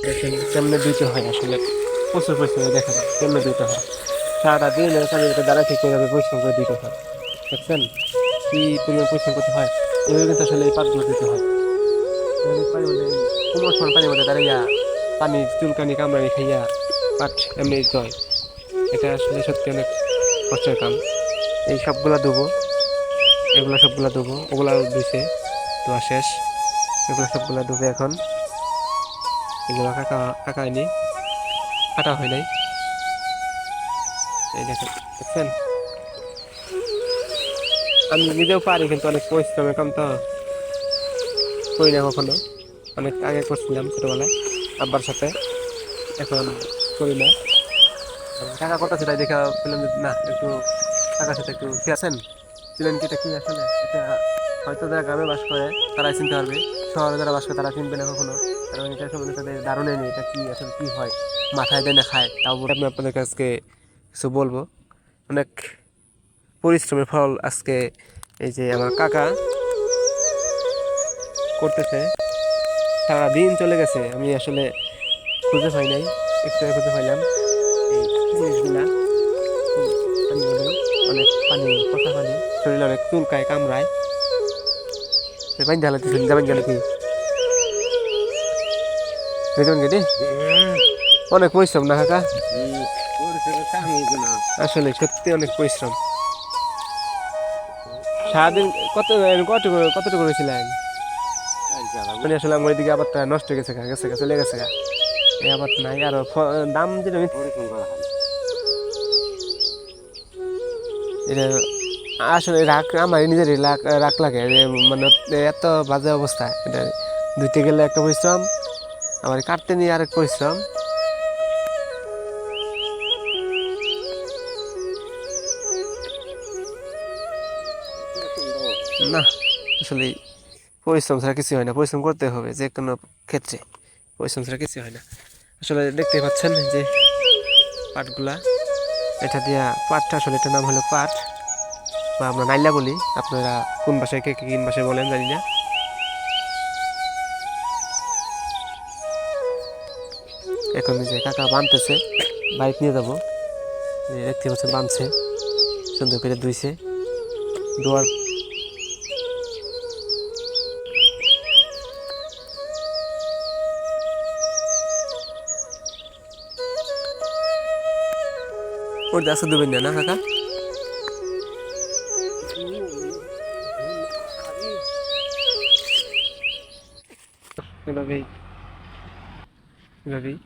দেখেন কেমনে দিতে হয় আসলে, প্রচুর পরিশ্রম দেখেন কেমনে দিতে হয়। সারাটা দিন কাজে দাঁড়ায় থেকে এভাবে পরিশ্রম করে দিতে হয়। দেখছেন কি পরিমাণ পরিশ্রম করতে হয়। এভাবে কিন্তু আসলে এই পাতগুলো দিতে হয়। এভাবে পানির মধ্যে কোমর সমান পানির মধ্যে দাঁড়াইয়া পানি চুলকানি কামড়ানি খাইয়া পাট এমনি দিতে হয়। এটা আসলে সত্যি অনেক কষ্টের কাম। এই সবগুলা দেবো, এগুলা সবগুলা দেবো, ওগুলা ধুইছে, ধোয়া শেষ। এগুলো সবগুলা ধুবে এখন। এগুলো কাকা কাকা হয়নি, কাটা হয় নাই। এই দেখেন, দেখছেন আমি নিজেও পারি কিন্তু অনেক পরিশ্রমের কাম তো, করি না কখনো। অনেক আগে করছিলাম ছোটবেলায় আব্বার সাথে, এখন করি না। কাকা করতেছে তাই দেখা পেলাম যে না একটু কাকার সাথে একটু কি আছেন, চিনেন কি এটা কি আসলে এটা, হয়তো যারা গ্রামে বাস করে তারাই চিনতে পারবে, শহরে যারা বাস করে তারা চিনবে না কখনো। কারণ এটা সম্বন্ধে তাদের ধারণাই নেই এটা কি আসলে কি হয়, মাথায় দেয় না খায়। তাও আমি আপনাদের কাছকে কিছু বলবো। অনেক পরিশ্রমের ফল আজকে এই যে আমার কাকা করতেছে। সারাদিন চলে গেছে, আমি আসলে খুঁজে পাই নাই, একটু আগে খুঁজে পাইলাম এই জিনিসগুলা। পানির মধ্যে অনেক পানি, পচা পানি, শরীরে অনেক চুলকায় কামড়ায়। পানি ঢালা দিচ্ছেন, যাবেন গেলে কি যাবেন গেটি, অনেক পরিশ্রম না কাকা, আসলে সত্যি অনেক পরিশ্রম। সারাদিন কতটুকু করেছিলেন? মানে আসলে আমার এদিকে আবারটা নষ্ট হয়ে গেছে গেছে গেছে চলে গেছে গা। এই আবার নাই আর দাম যেটা এটা আসলে রাগ আমার নিজেরই রাগ লাগে যে মানে এত বাজে অবস্থা এটা, ধুইতে গেলে একটা পরিশ্রম, আবার কাটতে নিয়ে আরেক পরিশ্রম। না আসলে পরিশ্রম ছাড়া কিছু হয় না, পরিশ্রম করতে হবে যে কোনো ক্ষেত্রে, পরিশ্রম ছাড়া কিছু হয় না। আসলে দেখতে পাচ্ছেন যে পাটগুলা, এটা দিয়া পাটটা আসলে এটার নাম হলো পাট, বা আমরা নাইলা বলি, আপনারা কোন ভাষায় কে কোন ভাষায় বলেন জানি না। এখন যে কাকা বানতেছে, বাইক নিয়ে যাবো, দেখতে পাচ্ছেন বানছে, সুন্দর করে ধুইছে, ধোয়ার ওর আজকে দেবেন না না কাকা, এভাবেই এভাবেই